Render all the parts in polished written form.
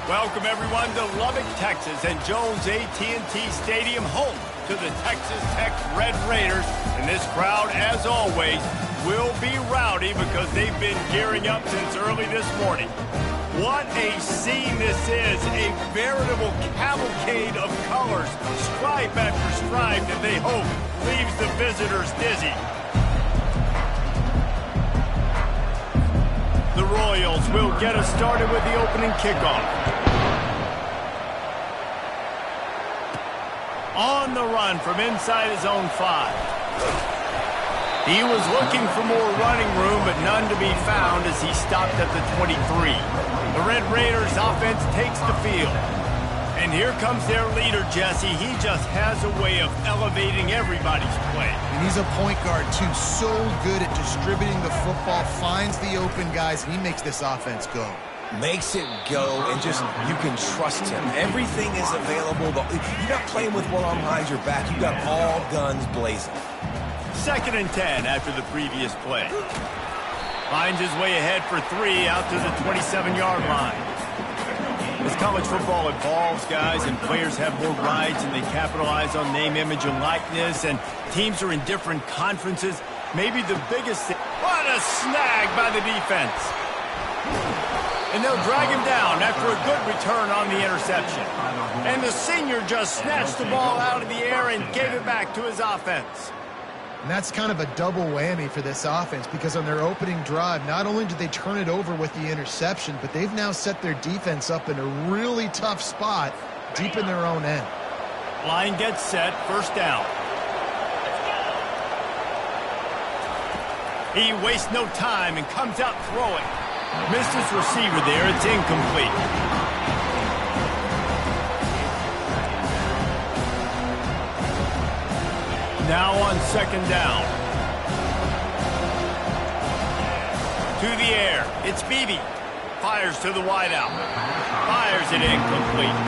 Welcome, everyone, to Lubbock, Texas, and Jones AT&T Stadium, home to the Texas Tech Red Raiders. And this crowd, as always, will be rowdy because they've been gearing up since early this morning. What a scene this is, a veritable cavalcade of colors, stripe after stripe, that they hope leaves the visitors dizzy. The Royals will get us started with the opening kickoff. On the run from inside his own 5. He was looking for more running room, but none to be found as he stopped at the 23. The Red Raiders offense takes the field. And here comes their leader, Jesse. He just has a way of elevating everybody's play. And he's a point guard, too. So good at distributing the football, finds the open guys, and he makes this offense go. Makes it go, and just, you can trust him. Everything is available. You're not playing with one arm behind your back. You got all guns blazing. 2nd and 10 after the previous play. Finds his way ahead for 3 out to the 27-yard line. As college football evolves, guys, and players have more rights and they capitalize on name, image, and likeness, and teams are in different conferences, maybe the biggest thing. What a snag by the defense. And they'll drag him down after a good return on the interception. And the senior just snatched the ball out of the air and gave it back to his offense. And that's kind of a double whammy for this offense, because on their opening drive, not only did they turn it over with the interception, but they've now set their defense up in a really tough spot deep in their own end. Line gets set, 1st down. He wastes no time and comes out throwing. Missed his receiver there. It's incomplete. Now on 2nd down. To the air. It's Beebe. Fires to the wideout. Fires it incomplete.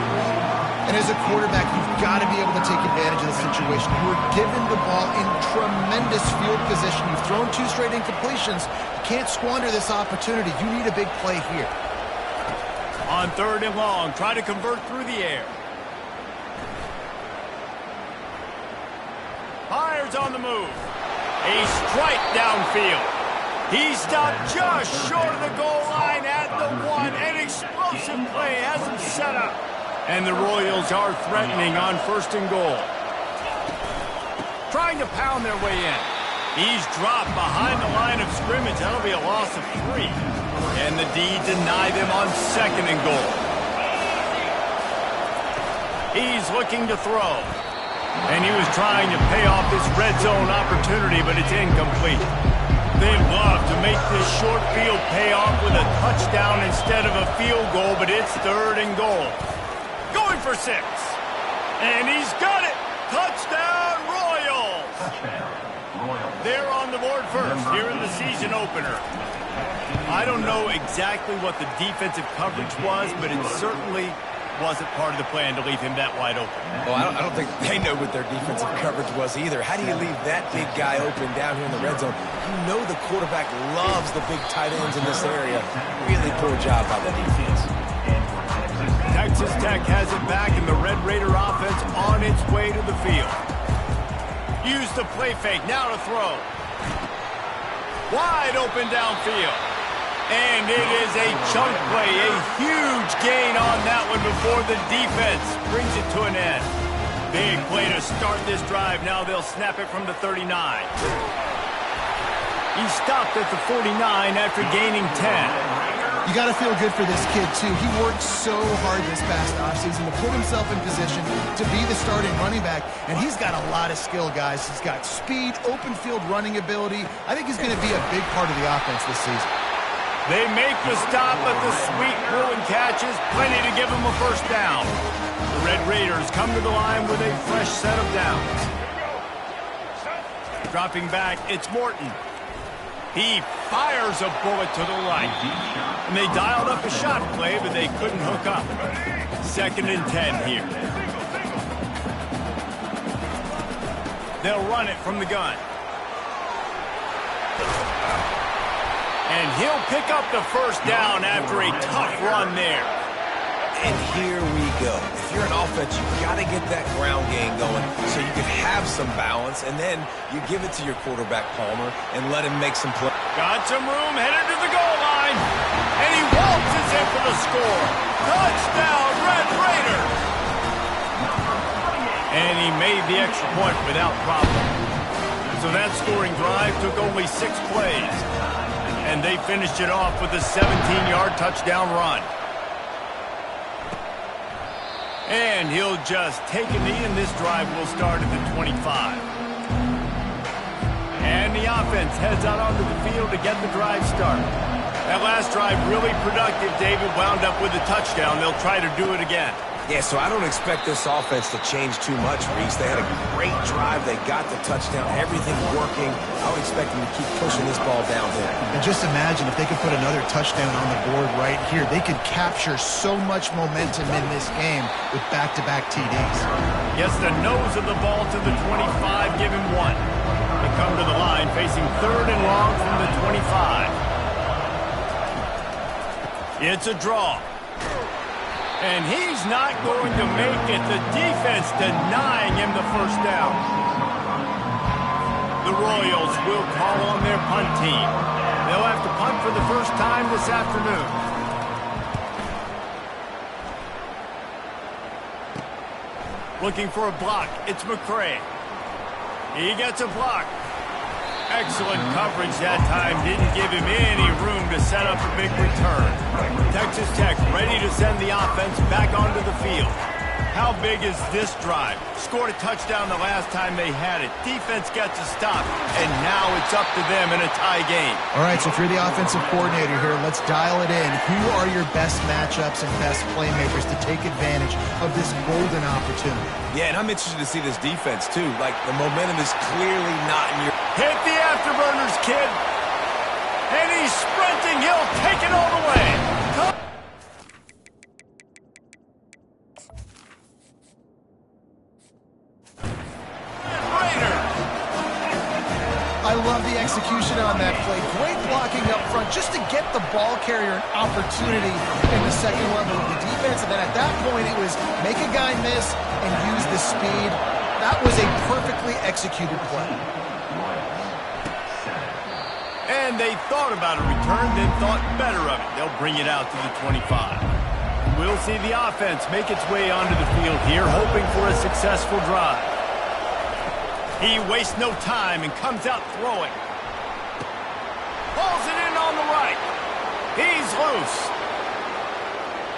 And as a quarterback, you've got to be able to take advantage of the situation. You were given the ball in tremendous field position. You've thrown 2 straight incompletions. You can't squander this opportunity. You need a big play here. On 3rd and long, try to convert through the air. Fires on the move. A strike downfield. He stopped just short of the goal line at the 1. An explosive play has him set up. And the Royals are threatening on 1st and goal. Trying to pound their way in. He's dropped behind the line of scrimmage. That'll be a loss of 3. And the D deny them on 2nd and goal. He's looking to throw. And he was trying to pay off this red zone opportunity, but it's incomplete. They'd love to make this short field pay off with a touchdown instead of a field goal, but it's 3rd and goal. Going for 6. And he's got it. Touchdown, Royals. They're on the board first here in the season opener. I don't know exactly what the defensive coverage was, but it certainly wasn't part of the plan to leave him that wide open. Well, I don't think they know what their defensive coverage was either. How do you leave that big guy open down here in the red zone? You know the quarterback loves the big tight ends in this area. Really poor job by the defense. Texas Tech has it back, and the Red Raider offense on its way to the field. Use the play fake, now to throw. Wide open downfield. And it is a chunk play, a huge gain on that one before the defense brings it to an end. Big play to start this drive. Now they'll snap it from the 39. He stopped at the 49 after gaining 10. You got to feel good for this kid, too. He worked so hard this past offseason to put himself in position to be the starting running back, and he's got a lot of skill, guys. He's got speed, open field running ability. I think he's going to be a big part of the offense this season. They make the stop, but the sweet Bruin catches plenty to give him a 1st down. The Red Raiders come to the line with a fresh set of downs. Dropping back, it's Morton. He fires a bullet to the right. And they dialed up a shot play, but they couldn't hook up. 2nd and 10 here. They'll run it from the gun. And he'll pick up the 1st down after a tough run there. And here we go. If you're an offense, you've got to get that ground game going so you can have some balance, and then you give it to your quarterback, Palmer, and let him make some plays. Got some room, headed to the goal line, and he waltzes in for the score. Touchdown, Red Raiders! And he made the extra point without problem. So that scoring drive took only 6 plays, and they finished it off with a 17-yard touchdown run. And he'll just take a knee, and this drive will start at the 25. And the offense heads out onto the field to get the drive started. That last drive really productive. David wound up with a touchdown. They'll try to do it again. Yeah, so I don't expect this offense to change too much, Reese. They had a great drive. They got the touchdown. Everything working. I would expect them to keep pushing this ball downhill. And just imagine if they could put another touchdown on the board right here. They could capture so much momentum in this game with back-to-back TDs. Gets the nose of the ball to the 25, give him 1. They come to the line facing 3rd and long from the 25. It's a draw. And he's not going to make it. The defense denying him the first down. The Royals will call on their punt team. They'll have to punt for the first time this afternoon. Looking for a block. It's McCray. He gets a block. Excellent coverage that time. Didn't give him any room to set up a big return. Texas Tech ready to send the offense back onto the field. How big is this drive? Scored a touchdown the last time they had it. Defense gets a stop, and now it's up to them in a tie game. All right, so if you're the offensive coordinator here, let's dial it in. Who are your best matchups and best playmakers to take advantage of this golden opportunity? Yeah, and I'm interested to see this defense, too. Like, the momentum is clearly not in your... Hit the afterburners, kid. And he's sprinting. He'll take it all the way. I love the execution on that play. Great blocking up front just to get the ball carrier an opportunity in the second level of the defense. And then at that point, it was make a guy miss and use the speed. That was a perfectly executed play. And they thought about a return, then thought better of it. They'll bring it out to the 25. We'll see the offense make its way onto the field here, hoping for a successful drive. He wastes no time and comes out throwing. Pulls it in on the right. He's loose.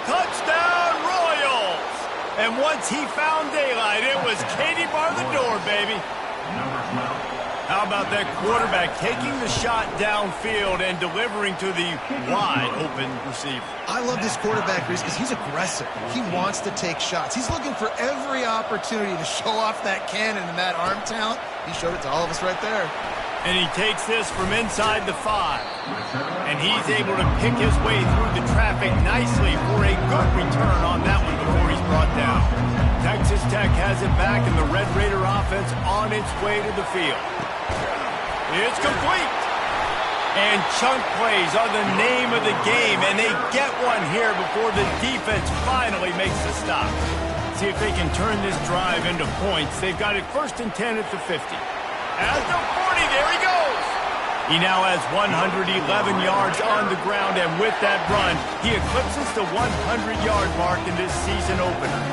Touchdown, Royals! And once he found daylight, it was Katie bar the door, baby. How about that quarterback taking the shot downfield and delivering to the wide-open receiver? I love this quarterback, Reese, because he's aggressive. He wants to take shots. He's looking for every opportunity to show off that cannon and that arm talent. He showed it to all of us right there. And he takes this from inside the 5. And he's able to pick his way through the traffic nicely for a good return on that one before he's brought down. Texas Tech has it back, and the Red Raider offense on its way to the field. It's complete. And chunk plays are the name of the game, and they get one here before the defense finally makes the stop. See if they can turn this drive into points. They've got it 1st and 10 at the 50. At the 40, there he goes. He now has 111 yards on the ground, and with that run, he eclipses the 100-yard mark in this season opener.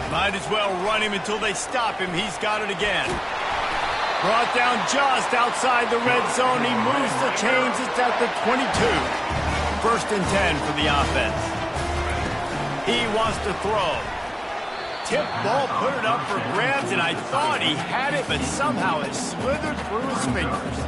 Might as well run him until they stop him. He's got it again. Brought down just outside the red zone. He moves the chains. It's at the 22. 1st and 10 for the offense. He wants to throw. Tip ball, put it up for grabs, and I thought he had it, but somehow it slithered through his fingers.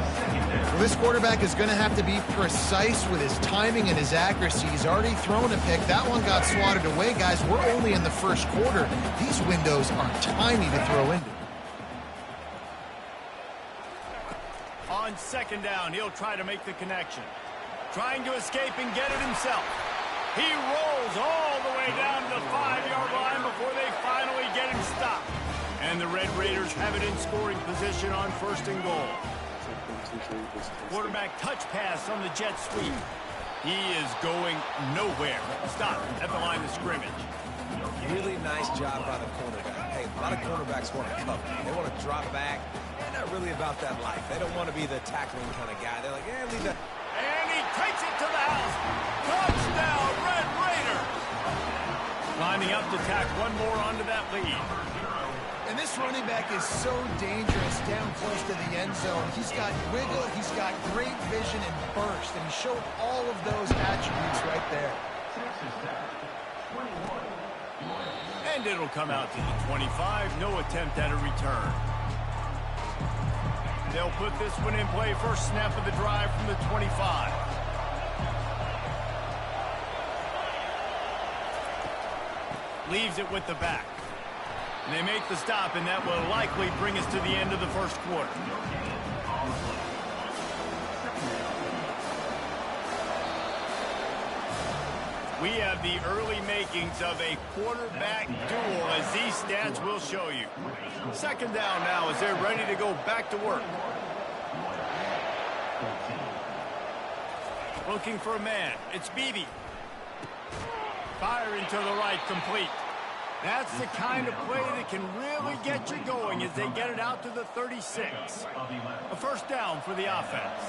Well, this quarterback is going to have to be precise with his timing and his accuracy. He's already thrown a pick. That one got swatted away, guys. We're only in the 1st quarter. These windows are tiny to throw into. On 2nd down, he'll try to make the connection. Trying to escape and get it himself. He rolls all the way down to the 5-yard line before they finally get him stopped. And the Red Raiders have it in scoring position on 1st and goal. Quarterback touch pass on the jet sweep. He is going nowhere. Stop at the line of scrimmage. Really nice job by the cornerback. Hey, a lot of cornerbacks want to cover. They want to drop back. They're not really about that life. They don't want to be the tackling kind of guy. They're like, leave that. And he takes it to the house. Touchdown, Red Raiders. Lining up to tack one more onto that lead. And this running back is so dangerous down close to the end zone. He's got wiggle, he's got great vision and burst, and he showed all of those attributes right there. And it'll come out to the 25. No attempt at a return. They'll put this one in play. First snap of the drive from the 25. Leaves it with the back. And they make the stop, and that will likely bring us to the end of the first quarter. We have the early makings of a quarterback duel, as these stats will show you. Second down now as they're ready to go back to work. Looking for a man. It's Beebe. Firing to the right, complete. That's the kind of play that can really get you going as they get it out to the 36. A first down for the offense.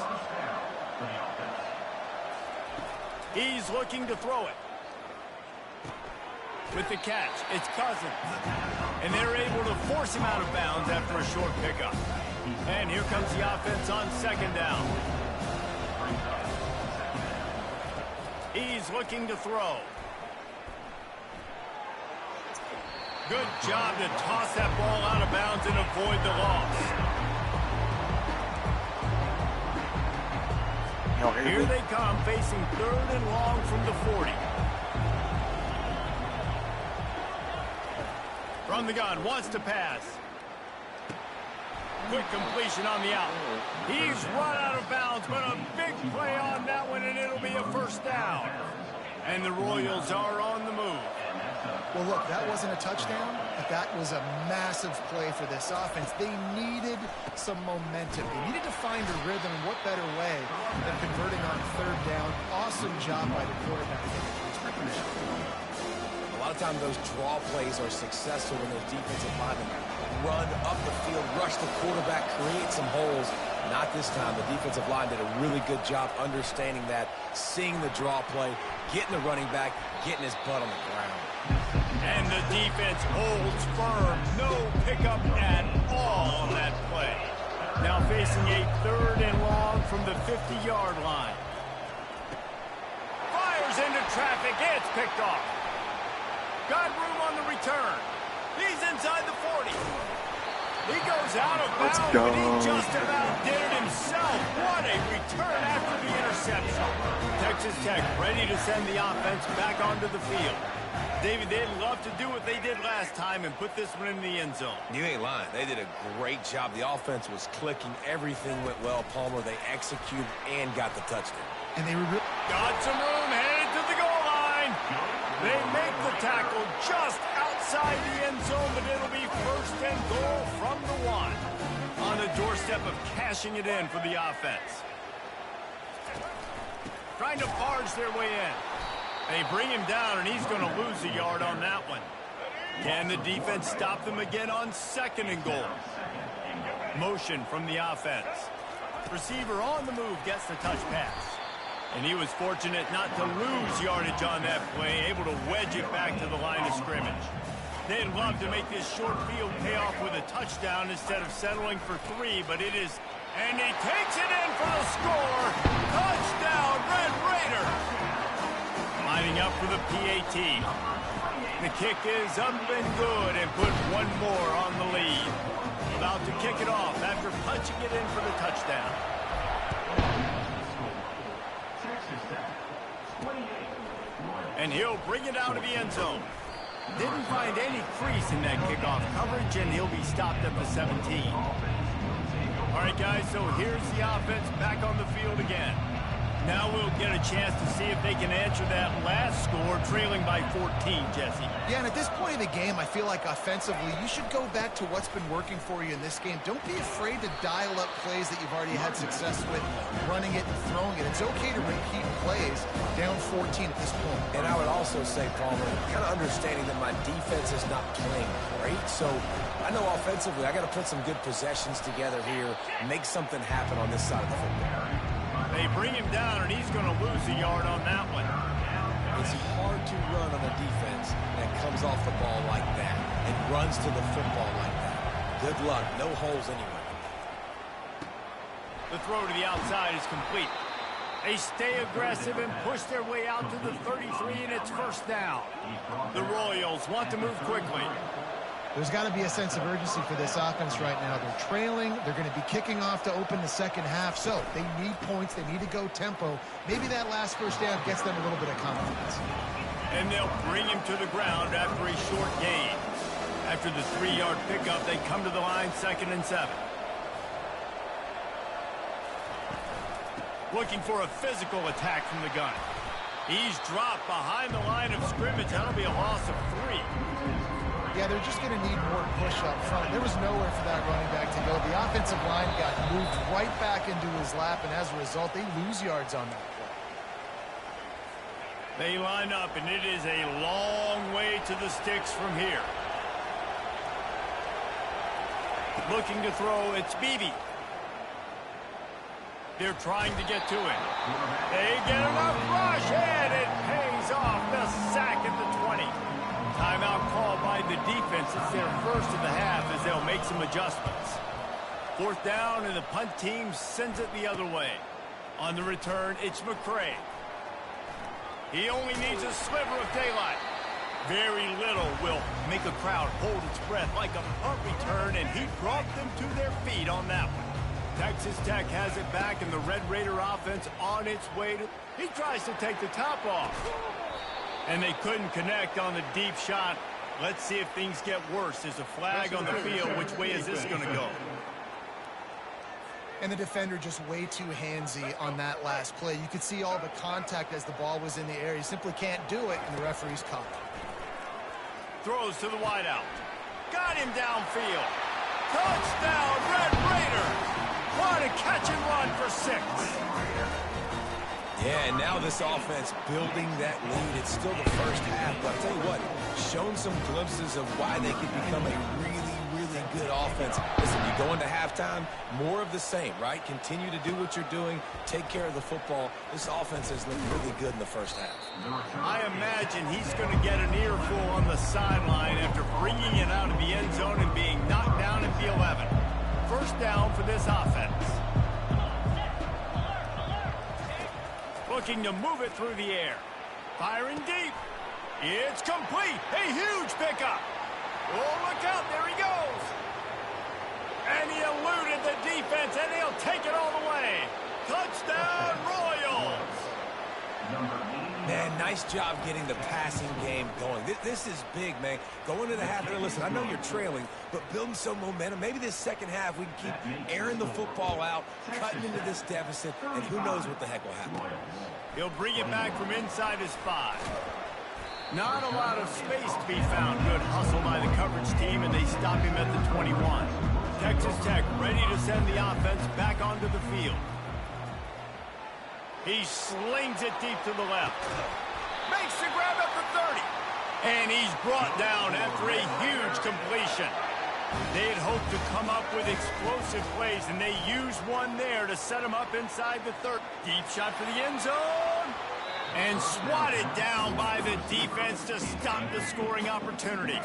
He's looking to throw it. With the catch, it's Cousins. And they're able to force him out of bounds after a short pickup. And here comes the offense on second down. He's looking to throw. Good job to toss that ball out of bounds and avoid the loss. Here they come, facing third and long from the 40. From the gun, wants to pass. Quick completion on the out. He's run out of bounds, but a big play on that one, and it'll be a first down. And the Royals are on the move. Well, look, that wasn't a touchdown, but that was a massive play for this offense. They needed some momentum. They needed to find a rhythm, and what better way than converting on third down. Awesome job by the quarterback. A lot of times those draw plays are successful when those defensive linemen run up the field, rush the quarterback, create some holes. Not this time. The defensive line did a really good job understanding that, seeing the draw play, getting the running back, getting his butt on the ground. And the defense holds firm. No pickup at all on that play. Now facing a third and long from the 50-yard line. Fires into traffic. It's picked off. Got room on the return. He's inside the 40. He goes out of bounds, but he just about did it himself. What a return after the interception. Texas Tech ready to send the offense back onto the field. David, they'd love to do what they did last time and put this one in the end zone. You ain't lying. They did a great job. The offense was clicking. Everything went well, Palmer. They executed and got the touchdown. And they were got some room, headed to the goal line. They make the tackle just outside the end zone, but it'll be first and goal from the 1. On the doorstep of cashing it in for the offense. Trying to barge their way in. They bring him down, and he's going to lose a yard on that one. Can the defense stop them again on second and goal? Motion from the offense. Receiver on the move gets the touch pass. And he was fortunate not to lose yardage on that play, able to wedge it back to the line of scrimmage. They'd love to make this short field pay off with a touchdown instead of settling for 3, but it is... And he takes it in for the score. Touchdown, Red Raiders. Lining up for the PAT. The kick is up and good and put one more on the lead. About to kick it off after punching it in for the touchdown. And he'll bring it out of the end zone. Didn't find any crease in that kickoff coverage, and he'll be stopped at the 17. All right, guys, so here's the offense back on the field again. Now we'll get a chance to see if they can answer that last score, trailing by 14, Jesse. Yeah, and at this point in the game, I feel like offensively, you should go back to what's been working for you in this game. Don't be afraid to dial up plays that you've already had success with, running it and throwing it. It's okay to repeat plays down 14 at this point. And I would also say, Palmer, kind of understanding that my defense is not playing great, so I know offensively I got to put some good possessions together here, make something happen on this side of the football. They bring him down, and he's going to lose a yard on that one. It's hard to run on a defense that comes off the ball like that and runs to the football like that. Good luck. No holes anywhere. The throw to the outside is complete. They stay aggressive and push their way out to the 33, and it's first down. The Royals want to move quickly. There's got to be a sense of urgency for this offense right now. They're trailing. They're going to be kicking off to open the second half. So they need points. They need to go tempo. Maybe that last first down gets them a little bit of confidence. And they'll bring him to the ground after a short gain. After the 3-yard pickup, they come to the line 2nd and 7. Looking for a physical attack from the gun. He's dropped behind the line of scrimmage. That'll be a loss of 3. Yeah, they're just going to need more push up front. There was nowhere for that running back to go. The offensive line got moved right back into his lap, and as a result, they lose yards on that play. They line up, and it is a long way to the sticks from here. Looking to throw, it's Beebe. They're trying to get to it. They get enough rush, and it pays off. The sack at the 20. Timeout called by the defense. It's their first of the half as they'll make some adjustments. 4th down, and the punt team sends it the other way. On the return, it's McCray. He only needs a sliver of daylight. Very little will make a crowd hold its breath like a punt return, and he brought them to their feet on that one. Texas Tech has it back, and the Red Raider offense on its way to... He tries to take the top off. And they couldn't connect on the deep shot. Let's see if things get worse. There's a flag on the field. Which way is this going to go? And the defender just way too handsy on that last play. You could see all the contact as the ball was in the air. He simply can't do it, and the referee's caught it. Throws to the wideout. Got him downfield. Touchdown, Red Raiders! What a catch and run for 6. Yeah, and now this offense building that lead. It's still the first half, but I'll tell you what, shown some glimpses of why they could become a really, really good offense. Listen, you go into halftime, more of the same, right? Continue to do what you're doing, take care of the football. This offense has looked really good in the first half. I imagine he's going to get an earful on the sideline after bringing it out of the end zone and being knocked down at the 11. First down for this offense. Looking to move it through the air. Firing deep. It's complete. A huge pickup. Oh, look out. There he goes. And he eluded the defense, and he'll take it all the way. Touchdown, Royals. Man, nice job getting the passing game going. This is big, man. Going into the half, listen, I know you're trailing, but building some momentum. Maybe this second half we can keep airing the football out, cutting into this deficit, and who knows what the heck will happen. He'll bring it back from inside his 5. Not a lot of space to be found. Good hustle by the coverage team, and they stop him at the 21. Texas Tech ready to send the offense back onto the field. He slings it deep to the left. Makes the grab at the 30. And he's brought down after a huge completion. They had hoped to come up with explosive plays, and they used one there to set him up inside the 30. Deep shot for the end zone. And swatted down by the defense to stop the scoring opportunity.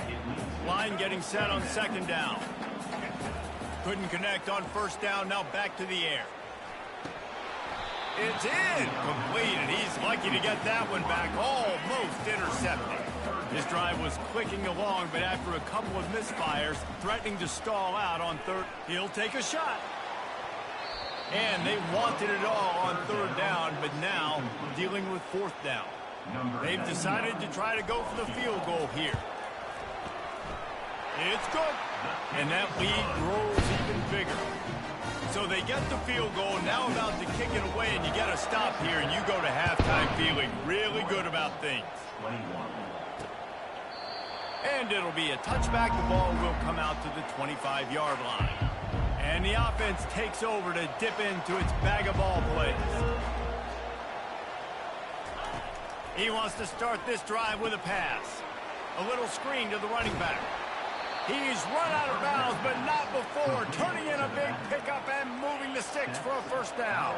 Line getting set on 2nd down. Couldn't connect on 1st down. Now back to the air. It's incomplete, and he's lucky to get that one back, almost intercepted. His drive was clicking along, but after a couple of misfires, threatening to stall out on 3rd, he'll take a shot. And they wanted it all on 3rd down, but now dealing with 4th down. They've decided to try to go for the field goal here. It's good, and that lead grows even bigger. So they get the field goal, now about to kick it away, and you get a stop here, and you go to halftime feeling really good about things. And it'll be a touchback. The ball will come out to the 25-yard line. And the offense takes over to dip into its bag of ball plays. He wants to start this drive with a pass. A little screen to the running back. He's run out of bounds, but not before turning in a big pickup and moving the sticks for a first down.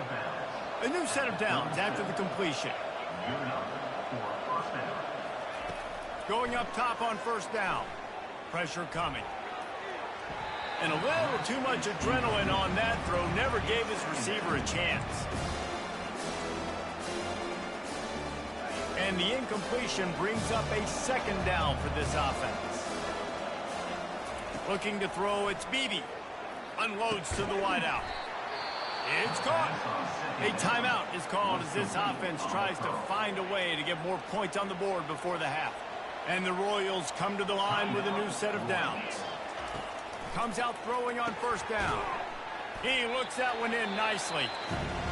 A new set of downs after the completion. Going up top on first down. Pressure coming. And a little too much adrenaline on that throw. Never gave his receiver a chance. And the incompletion brings up a second down for this offense. Looking to throw, it's Beebe. Unloads to the wideout. It's caught. A timeout is called as this offense tries to find a way to get more points on the board before the half. And the Royals come to the line with a new set of downs. Comes out throwing on first down. He looks that one in nicely.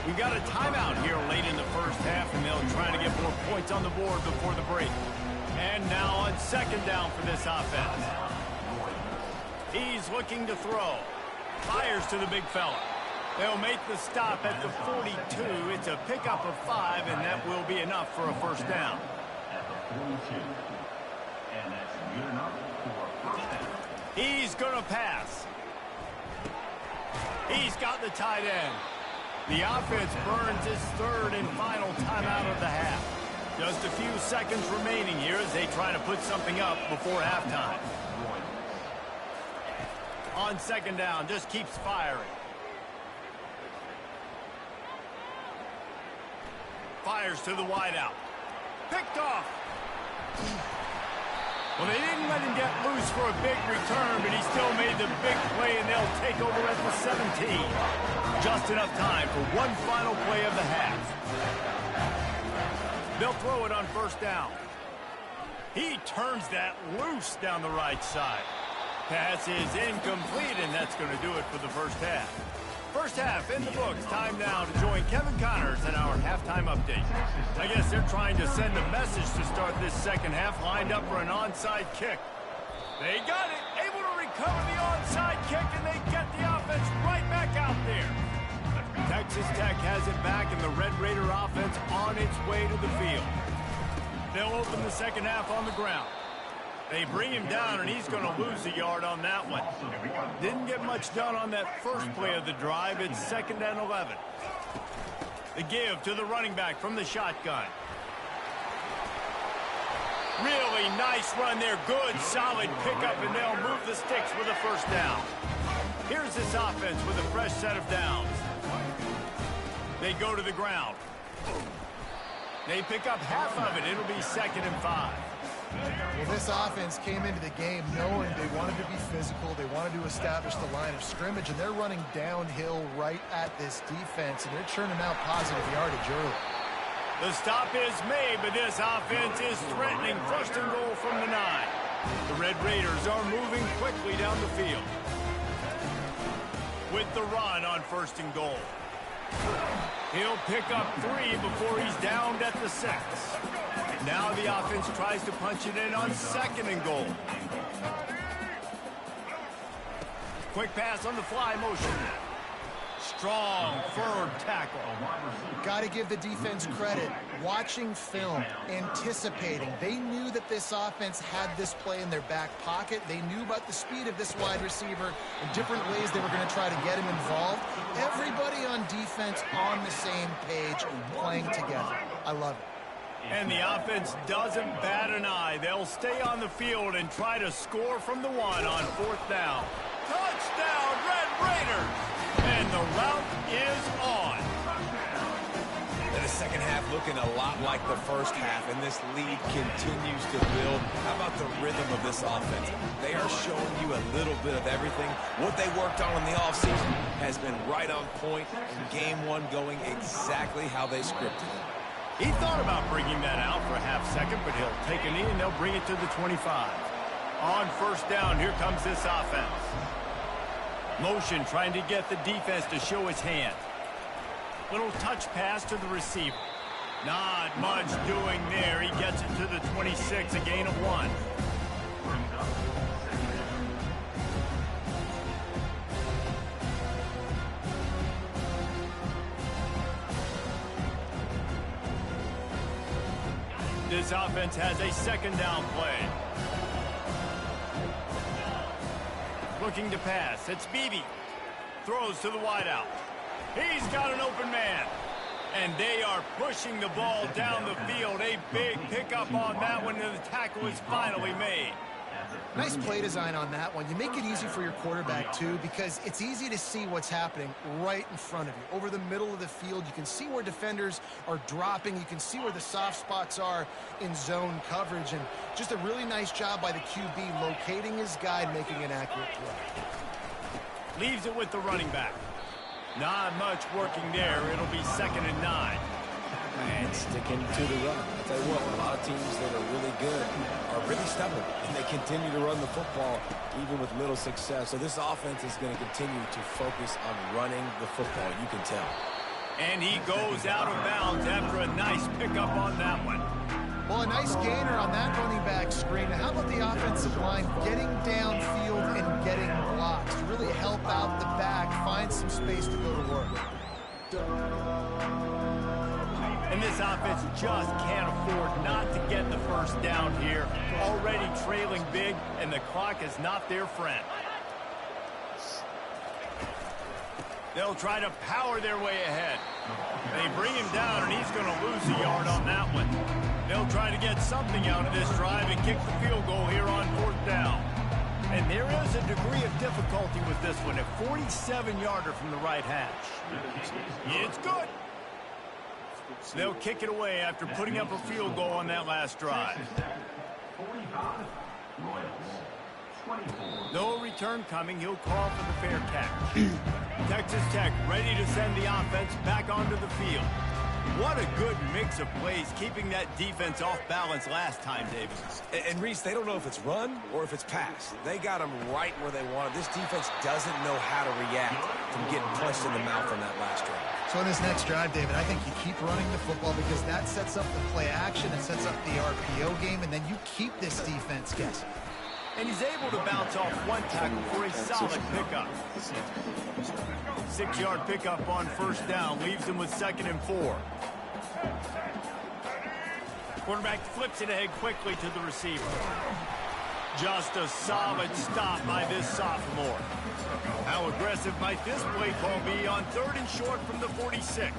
We got a timeout here late in the first half, and they'll try to get more points on the board before the break. And now on second down for this offense. He's looking to throw. Fires to the big fella. They'll make the stop at the 42. It's a pickup of 5, and that will be enough for a first down. He's going to pass. He's got the tight end. The offense burns its third and final timeout of the half. Just a few seconds remaining here as they try to put something up before halftime. On second down, just keeps firing. Fires to the wideout. Picked off. Well, they didn't let him get loose for a big return, but he still made the big play, and they'll take over at the 17. Just enough time for one final play of the half. They'll throw it on first down. He turns that loose down the right side. Pass is incomplete, and that's going to do it for the first half. First half in the books. Time now to join Kevin Connors in our halftime update. I guess they're trying to send a message to start this second half, lined up for an onside kick. They got it, able to recover the onside kick, and they get the offense right back out there. Texas Tech has it back, and the Red Raider offense on its way to the field. They'll open the second half on the ground. They bring him down, and he's going to lose a yard on that one. Didn't get much done on that first play of the drive. It's 2nd and 11. The give to the running back from the shotgun. Really nice run there. Good, solid pickup, and they'll move the sticks with a first down. Here's this offense with a fresh set of downs. They go to the ground. They pick up half of it. It'll be 2nd and 5. Well, this offense came into the game knowing they wanted to be physical. They wanted to establish the line of scrimmage, and they're running downhill right at this defense, and they're churning out positive yardage early. The stop is made, but this offense is threatening. First and goal from the 9. The Red Raiders are moving quickly down the field. With the run on first and goal. He'll pick up 3 before he's downed at the 6. Now the offense tries to punch it in on 2nd and goal. Quick pass on the fly motion. Strong, firm tackle. Got to give the defense credit. Watching film, anticipating. They knew that this offense had this play in their back pocket. They knew about the speed of this wide receiver and different ways they were going to try to get him involved. Everybody on defense on the same page, playing together. I love it. And the offense doesn't bat an eye. They'll stay on the field and try to score from the 1 on 4th down. Touchdown, Red Raiders! And the route is on. And the second half looking a lot like the first half, and this lead continues to build. How about the rhythm of this offense? They are showing you a little bit of everything. What they worked on in the offseason has been right on point, and game 1 going exactly how they scripted it. He thought about bringing that out for a half second, but he'll take a knee and they'll bring it to the 25. On first down, here comes this offense. Motion trying to get the defense to show his hand. Little touch pass to the receiver. Not much doing there. He gets it to the 26, a gain of 1. This offense has a second down play. Looking to pass. It's Beebe. Throws to the wideout. He's got an open man. And they are pushing the ball down the field. A big pickup on that one, and the tackle is finally made. Nice play design on that one. You make it easy for your quarterback, too, because it's easy to see what's happening right in front of you. Over the middle of the field, you can see where defenders are dropping. You can see where the soft spots are in zone coverage. And just a really nice job by the QB locating his guy and making an accurate throw. Leaves it with the running back. Not much working there. It'll be 2nd and 9. And sticking to the run. I'll tell you what, a lot of teams that are really good are really stubborn, and they continue to run the football even with little success. So this offense is going to continue to focus on running the football, you can tell. And he goes out of bounds after a nice pickup on that one. Well, a nice gainer on that running back screen. Now, how about the offensive line getting downfield and getting blocks to really help out the back, find some space to go to work? And this offense just can't afford not to get the first down here. Already trailing big, and the clock is not their friend. They'll try to power their way ahead. They bring him down, and he's going to lose a yard on that one. They'll try to get something out of this drive and kick the field goal here on 4th down. And there is a degree of difficulty with this one, a 47-yarder from the right hash. It's good. They'll kick it away after putting up a field goal on that last drive. No return coming. He'll call for the fair catch. Texas Tech ready to send the offense back onto the field. What a good mix of plays, keeping that defense off balance last time, Davis. And Reese, they don't know if it's run or if it's pass. They got them right where they wanted. This defense doesn't know how to react from getting punched in the mouth on that last drive. So in this next drive, David, I think you keep running the football because that sets up the play action, it sets up the RPO game, and then you keep this defense guessing. And he's able to bounce off one tackle for a solid pickup. 6-yard pickup on 1st down, leaves him with 2nd and 4. Quarterback flips it ahead quickly to the receiver. Just a solid stop by this sophomore. How aggressive might this play call be on 3rd and short from the 46?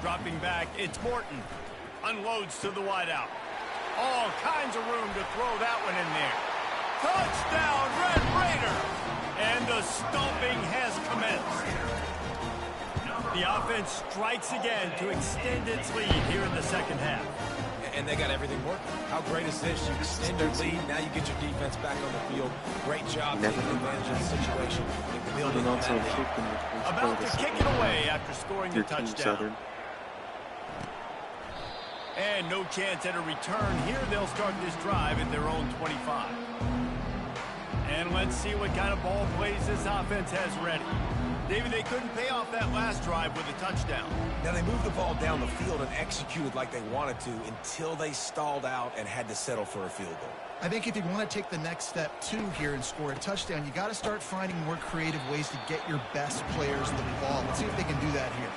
Dropping back, it's Morton. Unloads to the wideout. All kinds of room to throw that one in there. Touchdown, Red Raider! And the stomping has commenced. The offense strikes again to extend its lead here in the 2nd half. And they got everything working. How great is this? You extend your lead, now you get your defense back on the field. Great job taking advantage of the situation and building that lead. About to kick it away after scoring the touchdown. And no chance at a return here. They'll start this drive at their own 25. And let's see what kind of ball plays this offense has ready. David, they couldn't pay off that last drive with a touchdown. Now, they moved the ball down the field and executed like they wanted to until they stalled out and had to settle for a field goal. I think if you want to take the next step, too, here and score a touchdown, you got to start finding more creative ways to get your best players the ball. Let's see if they can do that here.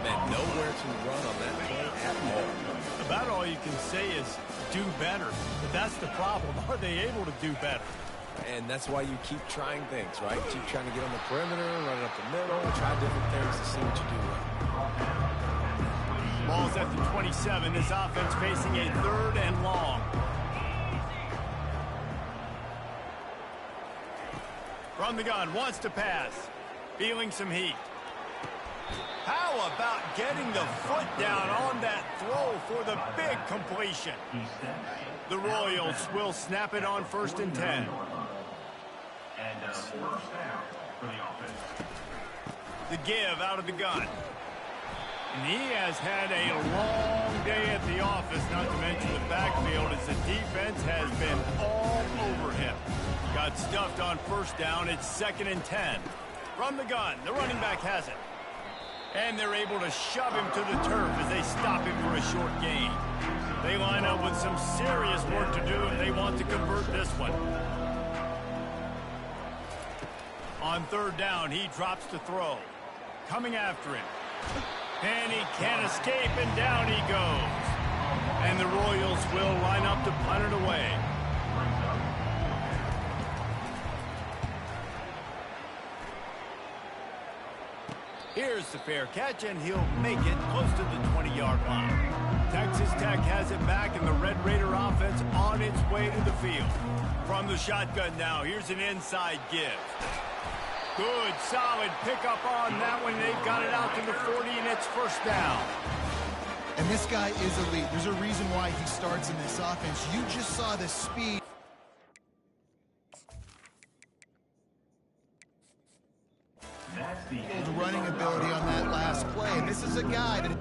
Man, nowhere to run on that play at all. About all you can say is do better. But that's the problem. Are they able to do better? And that's why you keep trying things, right? Keep trying to get on the perimeter, run it up the middle, try different things to see what you do right. Ball's at the 27. This offense facing a 3rd and long. From the gun, wants to pass. Feeling some heat. How about getting the foot down on that throw for the big completion? The Royals will snap it on 1st and 10. And first down for the offense. The give out of the gun. And he has had a long day at the office, not to mention the backfield, as the defense has been all over him. Got stuffed on 1st down. It's 2nd and 10. From the gun, the running back has it. And they're able to shove him to the turf as they stop him for a short gain. They line up with some serious work to do if they want to convert this one. On third down, he drops to throw. Coming after him. And he can't escape, and down he goes. And the Royals will line up to punt it away. Here's the fair catch, and he'll make it close to the 20-yard line. Texas Tech has it back, and the Red Raider offense on its way to the field. From the shotgun now, here's an inside give. Good, solid pickup on that one. They've got it out to the 40, and it's first down. And this guy is elite. There's a reason why he starts in this offense. You just saw the speed. The running ability on that last play. And this is a guy that...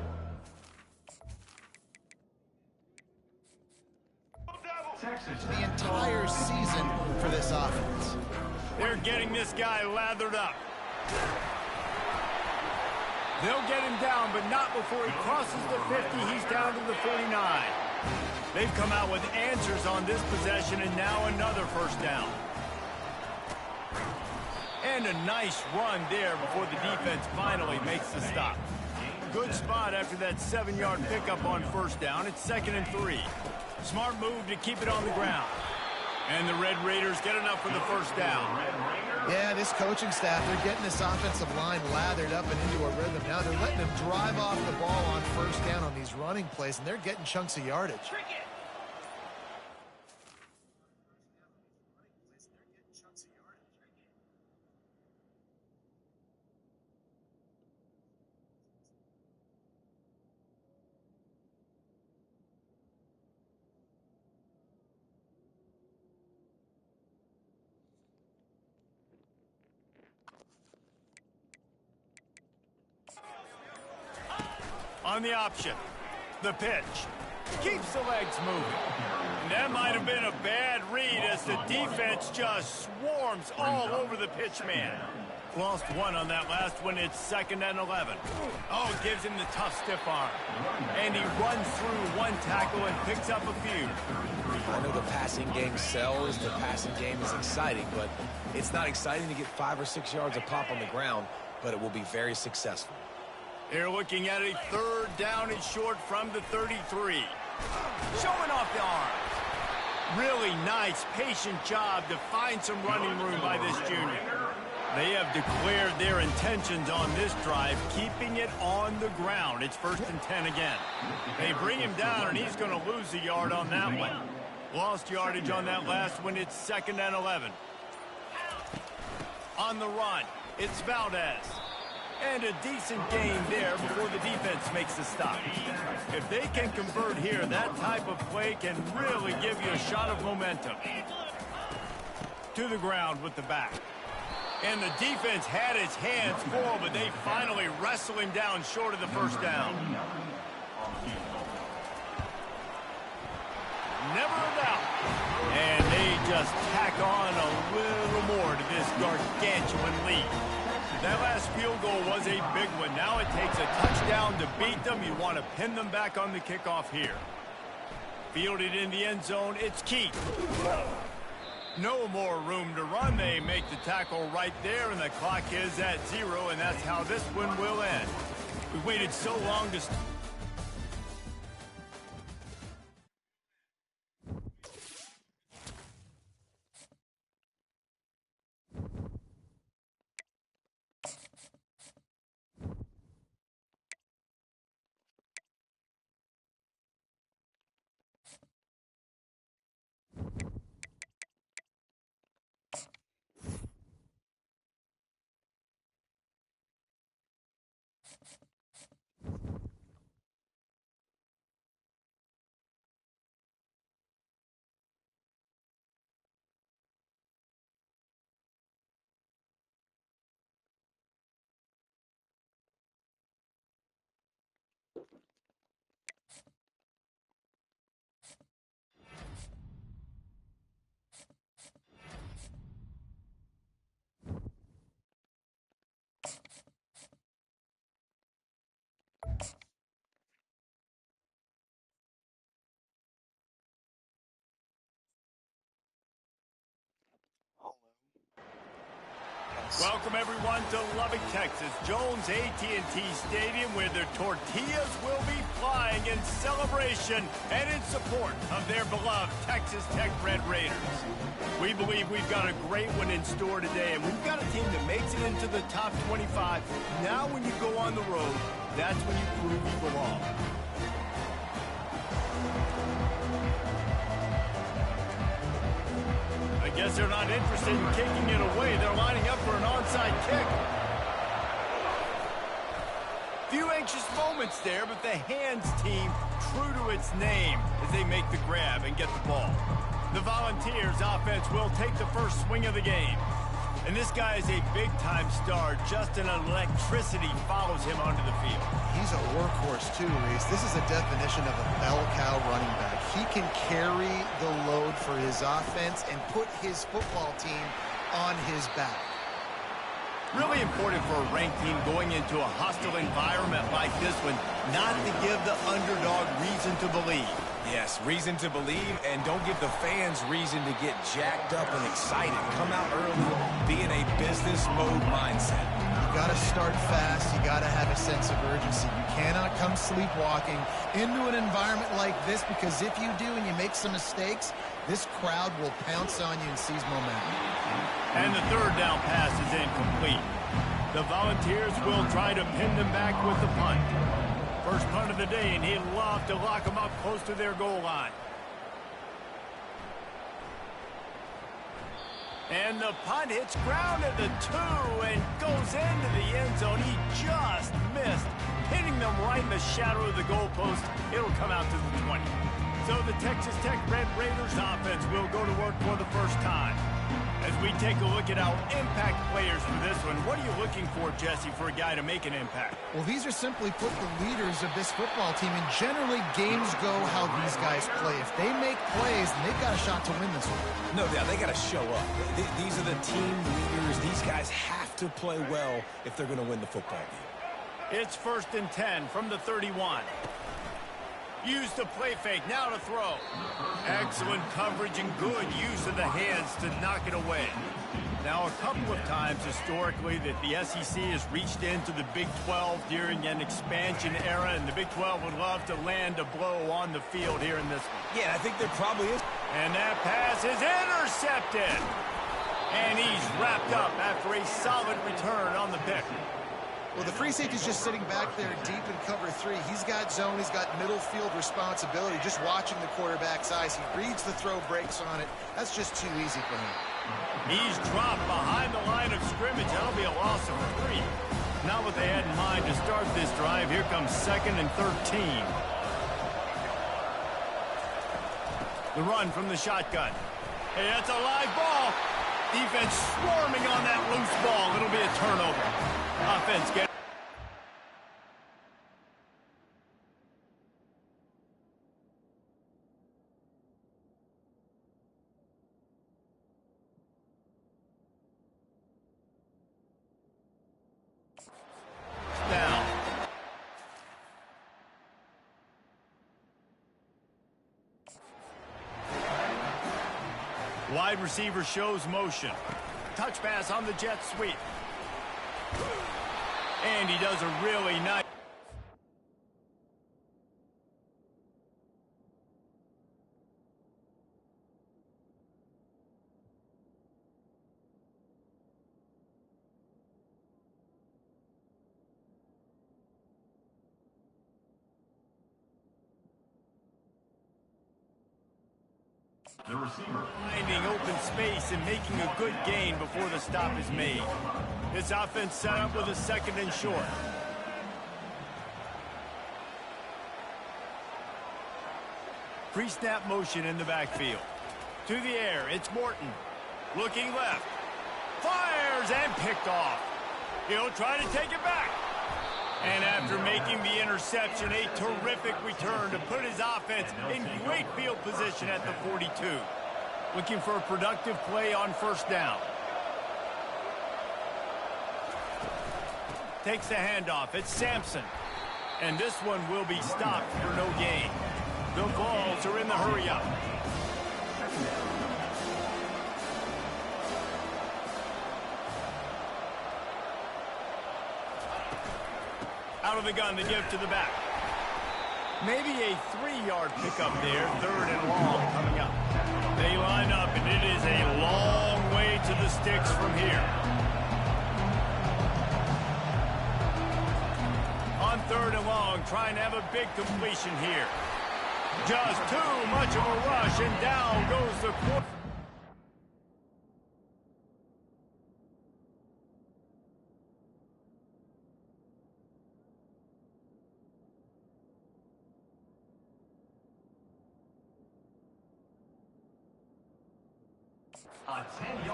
the entire season for this offense. They're getting this guy lathered up. They'll get him down, but not before he crosses the 50. He's down to the 49. They've come out with answers on this possession, and now another first down. And a nice run there before the defense finally makes the stop. Good spot after that 7-yard pickup on first down. It's 2nd and 3. Smart move to keep it on the ground. And the Red Raiders get enough for the first down. Yeah, this coaching staff, they're getting this offensive line lathered up and into a rhythm. Now they're letting them drive off the ball on first down on these running plays, and they're getting chunks of yardage. On the option, the pitch. Keeps the legs moving. And that might have been a bad read as the defense just swarms all over the pitch man. Lost one on that last one. It's 2nd and 11. Oh, it gives him the tough stiff arm. And he runs through one tackle and picks up a few. I know the passing game sells, the passing game is exciting, but it's not exciting to get 5 or 6 yards a pop on the ground, but it will be very successful. They're looking at a 3rd down and short from the 33. Showing off the arms. Really nice, patient job to find some running room by this junior. They have declared their intentions on this drive, keeping it on the ground. It's 1st and 10 again. They bring him down, and he's going to lose a yard on that one. Lost yardage on that last one. It's 2nd and 11. On the run, it's Valdez. And a decent gain there before the defense makes the stop. If they can convert here, that type of play can really give you a shot of momentum. To the ground with the back. And the defense had its hands full, but they finally wrestle him down short of the first down. Never a doubt. And they just tack on a little more to this gargantuan lead. That last field goal was a big one. Now it takes a touchdown to beat them. You want to pin them back on the kickoff here. Fielded in the end zone, it's Keith. No more room to run. They make the tackle right there, and the clock is at 0, and that's how this one will end. We waited so long to... Welcome, everyone, to Lubbock, Texas, Jones AT&T Stadium, where the tortillas will be flying in celebration and in support of their beloved Texas Tech Red Raiders. We believe we've got a great one in store today, and we've got a team that makes it into the top 25. Now when you go on the road, that's when you prove you belong. I guess they're not interested in kicking it away. They're lining up for an onside kick. Few anxious moments there, but the hands team true to its name as they make the grab and get the ball. The Volunteers offense will take the first swing of the game. And this guy is a big-time star. Just an electricity follows him onto the field. He's a workhorse too, Reese. This is a definition of a bell cow running back. He can carry the load for his offense and put his football team on his back. Really important for a ranked team going into a hostile environment like this one, not to give the underdog reason to believe. Yes, reason to believe, and don't give the fans reason to get jacked up and excited. Come out early, be in a business mode mindset. You got to start fast. You got to have a sense of urgency. You cannot come sleepwalking into an environment like this, because if you do and you make some mistakes, this crowd will pounce on you and seize momentum. And the third down pass is incomplete. The Volunteers will try to pin them back with the punt. First punt of the day, and he'd love to lock them up close to their goal line. And the punt hits ground at the 2 and goes into the end zone. He just missed, hitting them right in the shadow of the goalpost. It'll come out to the 20. So the Texas Tech Red Raiders offense will go to work for the first time. As we take a look at our impact players for this one, what are you looking for, Jesse, for a guy to make an impact? Well, these are simply put the leaders of this football team, and generally games go how these guys play. If they make plays, then they've got a shot to win this one. No doubt, they got to show up. These are the team leaders. These guys have to play well if they're going to win the football game. It's 1st and 10 from the 31. Use the play fake, now to throw. Excellent coverage and good use of the hands to knock it away. Now, a couple of times historically that the SEC has reached into the Big 12 during an expansion era, and the Big 12 would love to land a blow on the field here in this one. Yeah, I think there probably is. And that pass is intercepted. And he's wrapped up after a solid return on the pick. Well, the free safety's just sitting back there deep in cover 3. He's got zone. He's got middle field responsibility, just watching the quarterback's eyes. He reads the throw, breaks on it. That's just too easy for him. He's dropped behind the line of scrimmage. That'll be a loss of 3. Not what they had in mind to start this drive. Here comes 2nd and 13. The run from the shotgun. Hey, that's a live ball. Defense swarming on that loose ball. It'll be a turnover. Offense get. Down. Wide receiver shows motion. Touch pass on the jet sweep. And he does a really nice. The receiver. Finding open space and making a good gain before the stop is made. This offense set up with a 2nd and short. Pre-snap motion in the backfield. To the air, it's Morton. Looking left. Fires and picked off. He'll try to take it back. And after making the interception, a terrific return to put his offense in great field position at the 42. Looking for a productive play on 1st down. Takes the handoff. It's Sampson. And this one will be stopped for no gain. The Vols are in the hurry-up. Out of the gun, the give to the back. Maybe a 3-yard pickup there, 3rd and long coming up. They line up, and it is a long way to the sticks from here. On 3rd and long, trying to have a big completion here. Just too much of a rush, and down goes the quarterback.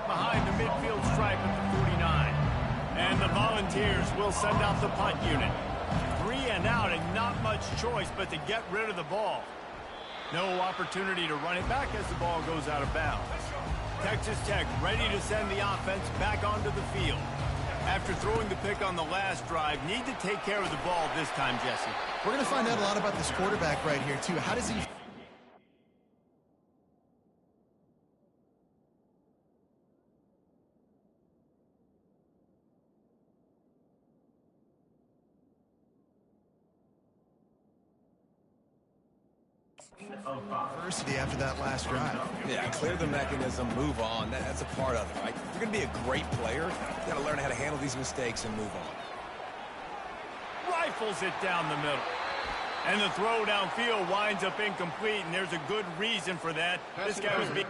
Behind the midfield stripe at the 49. And the Volunteers will send out the punt unit. 3 and out, and not much choice but to get rid of the ball. No opportunity to run it back as the ball goes out of bounds. Texas Tech ready to send the offense back onto the field. After throwing the pick on the last drive, need to take care of the ball this time, Jesse. We're going to find out a lot about this quarterback right here, too. How does he... Adversity after that last drive. Yeah, clear the mechanism, move on. That's a part of it, right? If you're going to be a great player, you've got to learn how to handle these mistakes and move on. Rifles it down the middle. And the throw downfield winds up incomplete, and there's a good reason for that. This guy was being...